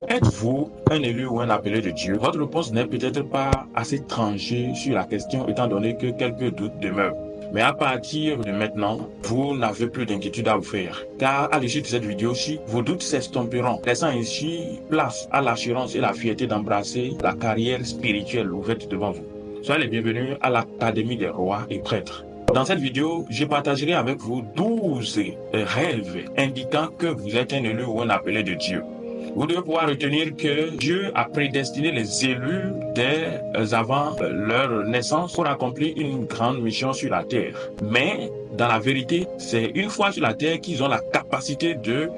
Êtes-vous un élu ou un appelé de Dieu? Votre réponse n'est peut-être pas assez tranchée sur la question étant donné que quelques doutes demeurent. Mais à partir de maintenant, vous n'avez plus d'inquiétude à vous faire. Car à l'issue de cette vidéo-ci, vos doutes s'estomperont, laissant ainsi place à l'assurance et la fierté d'embrasser la carrière spirituelle ouverte devant vous. Soyez les bienvenus à l'Académie des rois et prêtres. Dans cette vidéo, je partagerai avec vous 12 rêves indiquant que vous êtes un élu ou un appelé de Dieu. Vous devez pouvoir retenir que Dieu a prédestiné les élus dès avant leur naissance pour accomplir une grande mission sur la terre. Mais, dans la vérité, c'est une fois sur la terre qu'ils ont la capacité de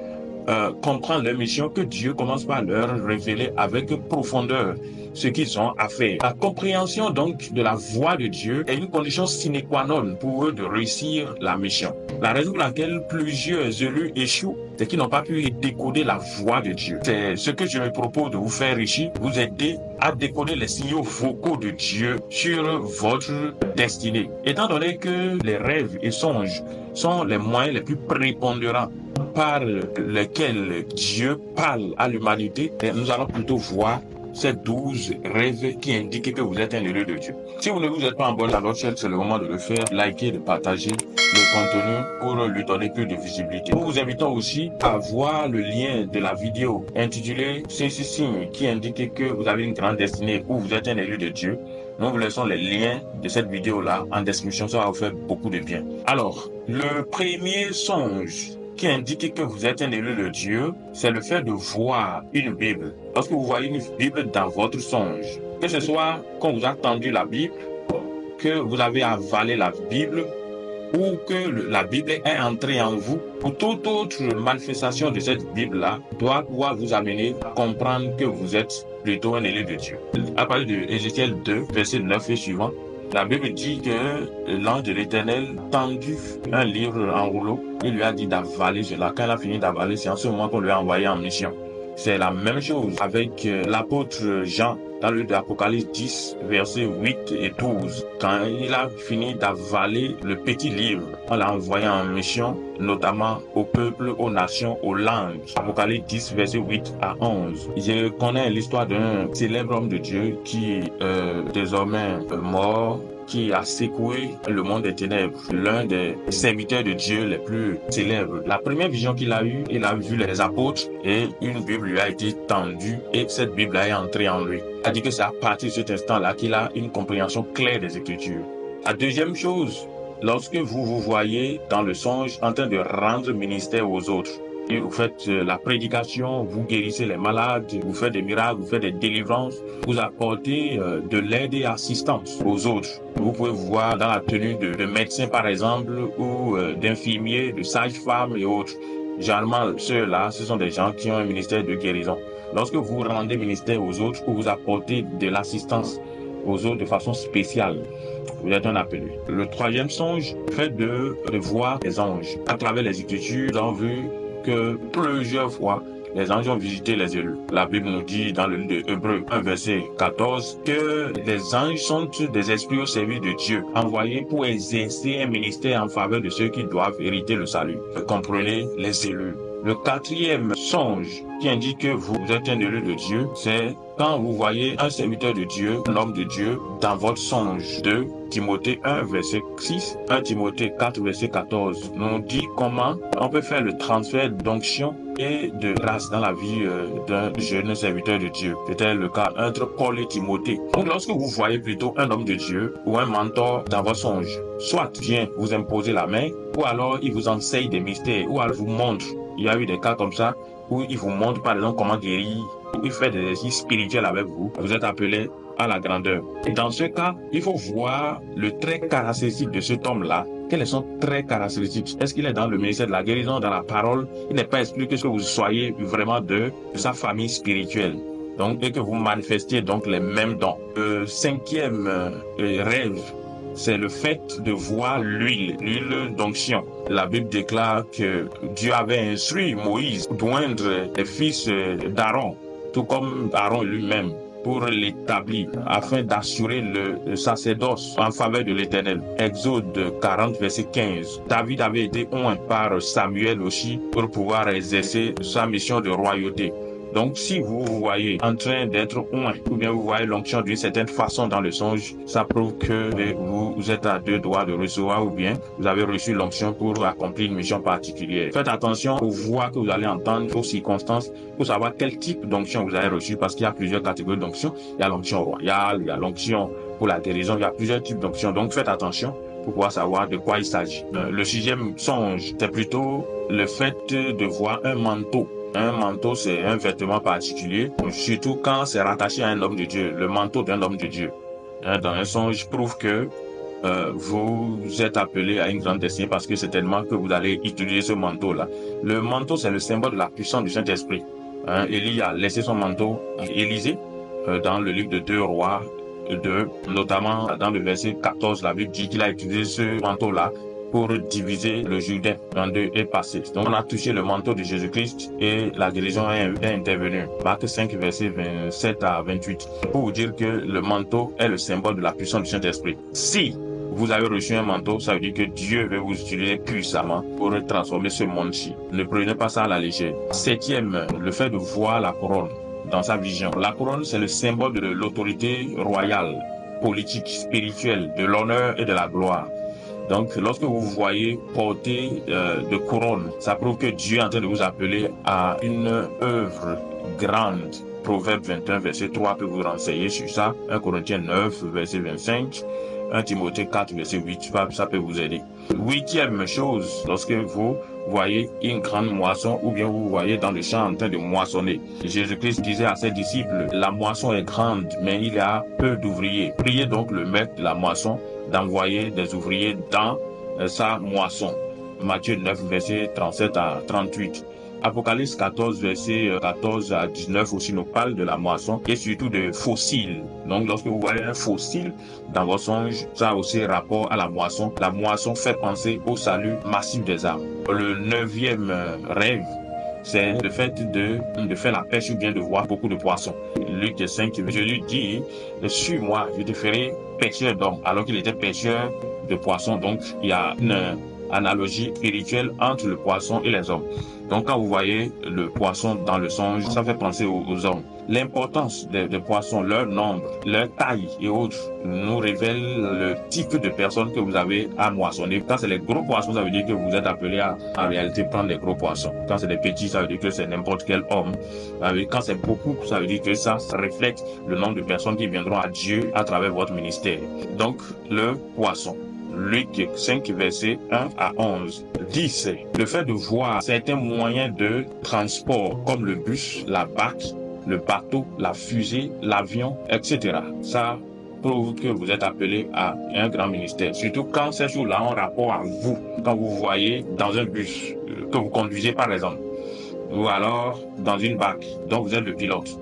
comprendre leur mission que Dieu commence par leur révéler avec profondeur ce qu'ils ont à faire. La compréhension donc de la voix de Dieu est une condition sine qua non pour eux de réussir la mission. La raison pour laquelle plusieurs élus échouent, c'est qu'ils n'ont pas pu décoder la voix de Dieu. C'est ce que je me propose de vous faire ici, vous aider à décoder les signaux vocaux de Dieu sur votre destinée. Étant donné que les rêves et songes sont les moyens les plus prépondérants par lesquels Dieu parle à l'humanité, nous allons plutôt voir ces 12 rêves qui indiquent que vous êtes un élu de Dieu. Si vous ne vous êtes pas abonné à notre chaîne, c'est le moment de le faire, liker, de partager le contenu pour lui donner plus de visibilité. Nous vous invitons aussi à voir le lien de la vidéo intitulée « Ces signes qui indiquent que vous avez une grande destinée ou vous êtes un élu de Dieu ». Nous vous laissons les liens de cette vidéo-là en description, ça va vous faire beaucoup de bien. Alors, le premier songe qui indique que vous êtes un élu de Dieu, c'est le fait de voir une Bible. Lorsque vous voyez une Bible dans votre songe, que ce soit quand vous avez tendu la Bible, que vous avez avalé la Bible, ou que la Bible est entrée en vous, ou toute autre manifestation de cette Bible-là doit pouvoir vous amener à comprendre que vous êtes plutôt un élu de Dieu. À partir de Ézéchiel 2, verset 9 et suivant, la Bible dit que l'ange de l'Éternel tendit un livre en rouleau. Il lui a dit d'avaler cela. Quand il a fini d'avaler, c'est en ce moment qu'on lui a envoyé en mission. C'est la même chose avec l'apôtre Jean dans le livre d'Apocalypse 10, versets 8 et 12. Quand il a fini d'avaler le petit livre, on l'a envoyé en mission, notamment au peuple, aux nations, aux langues. Apocalypse 10, versets 8 à 11. Je connais l'histoire d'un célèbre homme de Dieu qui désormais mort, qui a secoué le monde des ténèbres, l'un des serviteurs de Dieu les plus célèbres. La première vision qu'il a eue, il a vu les apôtres et une Bible lui a été tendue et cette Bible est entrée en lui. Il a dit que c'est à partir de cet instant-là qu'il a une compréhension claire des Écritures. La deuxième chose, lorsque vous vous voyez dans le songe en train de rendre ministère aux autres, et vous faites la prédication, vous guérissez les malades, vous faites des miracles, vous faites des délivrances, vous apportez de l'aide et assistance aux autres. Vous pouvez vous voir dans la tenue de médecin par exemple, ou d'infirmier, de sage-femme et autres. Généralement, ceux-là, ce sont des gens qui ont un ministère de guérison. Lorsque vous rendez ministère aux autres, ou vous apportez de l'assistance aux autres de façon spéciale, vous êtes un appelé. Le troisième songe, fait de voir les anges. À travers les Écritures, nous avons vu que plusieurs fois, les anges ont visité les élus. La Bible nous dit dans le livre d'Hébreux 1 verset 14 que les anges sont des esprits au service de Dieu, envoyés pour exercer un ministère en faveur de ceux qui doivent hériter le salut. Comprenez les élus. Le quatrième songe qui indique que vous êtes un élu de Dieu, c'est quand vous voyez un serviteur de Dieu, un homme de Dieu, dans votre songe. 2 Timothée 1, verset 6, 1 Timothée 4, verset 14, nous dit comment on peut faire le transfert d'onction et de grâce dans la vie d'un jeune serviteur de Dieu. C'était le cas entre Paul et Timothée. Donc lorsque vous voyez plutôt un homme de Dieu ou un mentor dans votre songe, soit vient vous imposer la main, ou alors il vous enseigne des mystères, ou alors vous montre. Il y a eu des cas comme ça où il vous montre par exemple comment guérir, où il fait des exercices spirituels avec vous. Vous êtes appelé à la grandeur. Et dans ce cas, il faut voir le trait caractéristique de cet homme-là. Quels sont les traits caractéristiques? Est-ce qu'il est dans le ministère de la guérison, dans la parole? Il n'est pas expliqué que vous soyez vraiment de sa famille spirituelle. Donc, et que vous manifestiez donc les mêmes dons. Le cinquième rêve, c'est le fait de voir l'huile d'onction. La Bible déclare que Dieu avait instruit Moïse d'oindre les fils d'Aaron, tout comme Aaron lui-même, pour l'établir, afin d'assurer le sacerdoce en faveur de l'Éternel. Exode 40, verset 15. David avait été oint par Samuel aussi pour pouvoir exercer sa mission de royauté. Donc, si vous vous voyez en train d'être oint, ou bien vous voyez l'onction d'une certaine façon dans le songe, ça prouve que vous êtes à 2 doigts de recevoir, ou bien vous avez reçu l'onction pour accomplir une mission particulière. Faites attention aux voix que vous allez entendre, aux circonstances, pour savoir quel type d'onction vous avez reçu, parce qu'il y a plusieurs catégories d'onction. Il y a l'onction royale, il y a l'onction pour la guérison, il y a plusieurs types d'onctions. Donc, faites attention pour pouvoir savoir de quoi il s'agit. Le 6e songe, c'est plutôt le fait de voir un manteau. Un manteau, c'est un vêtement particulier, surtout quand c'est rattaché à un homme de Dieu, le manteau d'un homme de Dieu. Dans un songe, prouve que vous êtes appelé à une grande destinée parce que c'est tellement que vous allez utiliser ce manteau-là. Le manteau, c'est le symbole de la puissance du Saint-Esprit. Élie a laissé son manteau à Élisée dans le livre de 2 Rois 2, notamment dans le verset 14, la Bible dit qu'il a utilisé ce manteau-là pour diviser le Jourdain en deux et passer. Donc on a touché le manteau de Jésus-Christ et la guérison est intervenue. Marc 5, verset 27 à 28. Pour vous dire que le manteau est le symbole de la puissance du Saint-Esprit. Si vous avez reçu un manteau, ça veut dire que Dieu veut vous utiliser puissamment pour transformer ce monde-ci. Ne prenez pas ça à la légère. 7e, le fait de voir la couronne dans sa vision. La couronne, c'est le symbole de l'autorité royale, politique, spirituelle, de l'honneur et de la gloire. Donc, lorsque vous voyez porter de couronne, ça prouve que Dieu est en train de vous appeler à une œuvre grande. Proverbe 21, verset 3 peut vous renseigner sur ça. 1 Corinthiens 9, verset 25. 1 Timothée 4, verset 8, ça peut vous aider. 8e chose, lorsque vous voyez une grande moisson ou bien vous voyez dans le champ en train de moissonner. Jésus-Christ disait à ses disciples, la moisson est grande, mais il y a peu d'ouvriers. Priez donc le maître de la moisson d'envoyer des ouvriers dans sa moisson. Matthieu 9, verset 37 à 38. Apocalypse 14, verset 14 à 19 aussi nous parle de la moisson et surtout de fossiles. Donc lorsque vous voyez un fossile dans vos songes, ça a aussi rapport à la moisson. La moisson fait penser au salut massif des âmes. Le 9e rêve, c'est le fait de faire la pêche ou bien de voir beaucoup de poissons. Luc 5, je lui dis, suis-moi, je te ferai pêcheur d'hommes, alors qu'il était pêcheur de poissons. Donc il y a une analogie spirituelle entre le poisson et les hommes. Donc quand vous voyez le poisson dans le songe, ça fait penser aux hommes. L'importance des poissons, leur nombre, leur taille et autres nous révèle le type de personnes que vous avez à moissonner. Quand c'est les gros poissons, ça veut dire que vous êtes appelé à en réalité prendre les gros poissons. Quand c'est des petits, ça veut dire que c'est n'importe quel homme. Quand c'est beaucoup, ça veut dire que ça reflète le nombre de personnes qui viendront à Dieu à travers votre ministère. Donc le poisson. Luc 5, verset 1 à 11. 10. Le fait de voir certains moyens de transport comme le bus, la barque, le bateau, la fusée, l'avion, etc. Ça prouve que vous êtes appelé à un grand ministère. Surtout quand ces choses-là ont rapport à vous. Quand vous voyez dans un bus que vous conduisez par exemple, ou alors dans une barque dont vous êtes le pilote,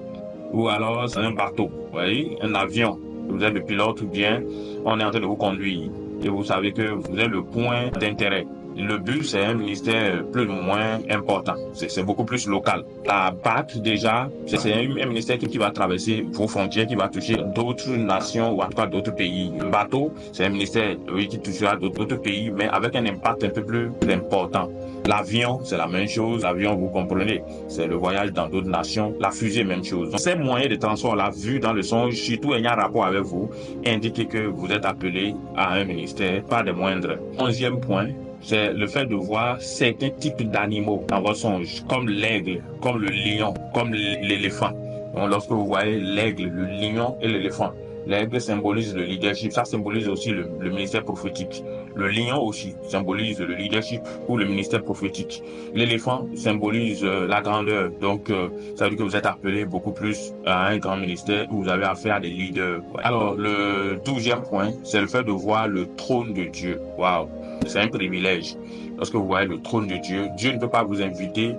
ou alors dans un bateau, vous voyez, un avion, vous êtes le pilote ou bien on est en train de vous conduire. Et vous savez que vous êtes le point d'intérêt. Le but, c'est un ministère plus ou moins important. C'est beaucoup plus local. La BAC, déjà, c'est un ministère qui va traverser vos frontières, qui va toucher d'autres nations ou en tout cas d'autres pays. Le bateau, c'est un ministère qui touchera d'autres pays, mais avec un impact un peu plus important. L'avion, c'est la même chose. L'avion, vous comprenez, c'est le voyage dans d'autres nations. La fusée, même chose. Donc, ces moyens de transport-là, vus dans le songe, surtout ayant rapport avec vous, indiquent que vous êtes appelé à un ministère, pas des moindres. 11e point, c'est le fait de voir certains types d'animaux dans votre songe, comme l'aigle, comme le lion, comme l'éléphant. Donc, lorsque vous voyez l'aigle, le lion et l'éléphant, l'aigle symbolise le leadership, ça symbolise aussi le ministère prophétique. Le lion aussi symbolise le leadership ou le ministère prophétique. L'éléphant symbolise la grandeur, donc ça veut dire que vous êtes appelé beaucoup plus à un grand ministère où vous avez affaire à des leaders. Alors, le 12e point, c'est le fait de voir le trône de Dieu. Waouh! C'est un privilège. Lorsque vous voyez le trône de Dieu, Dieu ne peut pas vous inviter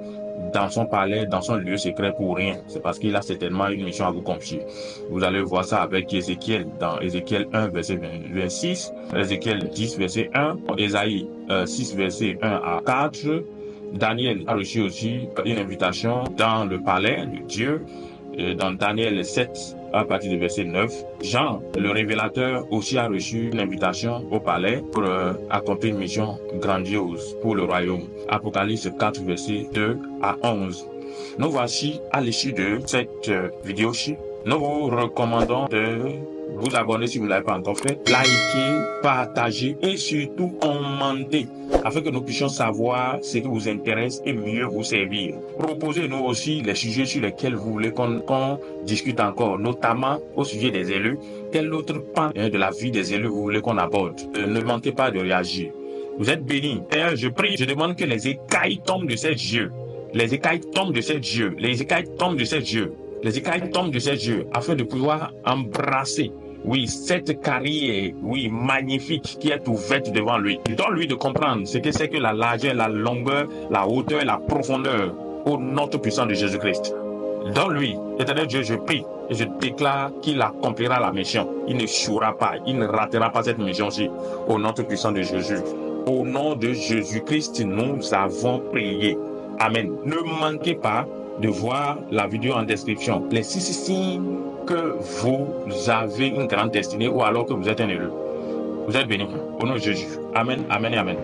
dans son palais, dans son lieu secret pour rien. C'est parce qu'il a certainement une mission à vous confier. Vous allez voir ça avec Ézéchiel, dans Ézéchiel 1, verset 26, Ézéchiel 10, verset 1, Ésaïe 6, verset 1 à 4. Daniel a reçu aussi une invitation dans le palais de Dieu. Dans Daniel 7, à partir du verset 9, Jean, le révélateur, aussi a reçu une invitation au palais pour accomplir une mission grandiose pour le royaume. Apocalypse 4, verset 2 à 11. Nous voici à l'issue de cette vidéo. Nous vous recommandons de vous abonner si vous ne l'avez pas encore fait, liker, partager et surtout commenter afin que nous puissions savoir ce qui vous intéresse et mieux vous servir. Proposez-nous aussi les sujets sur lesquels vous voulez qu'on discute encore, notamment au sujet des élus. Quel autre pan de la vie des élus vous voulez qu'on aborde? Ne manquez pas de réagir. Vous êtes bénis. Et je prie, je demande que les écailles tombent de ces yeux. Les écailles tombent de ces yeux. Les écailles tombent de ces yeux. Les écailles tombent de ses yeux afin de pouvoir embrasser, oui, cette carrière, oui, magnifique qui est ouverte devant lui. Donne-lui de comprendre ce que c'est que la largeur, la longueur, la hauteur et la profondeur au nom tout puissant de Jésus-Christ. Donne-lui, éternel Dieu, je prie et je déclare qu'il accomplira la mission. Il ne chouera pas, il ne ratera pas cette mission-ci au nom tout puissant de Jésus. Au nom de Jésus-Christ, nous avons prié. Amen. Ne manquez pas de voir la vidéo en description. Les 6 signes que vous avez une grande destinée ou alors que vous êtes un élu. Vous êtes bénis. Au nom de Jésus. Amen, amen et amen.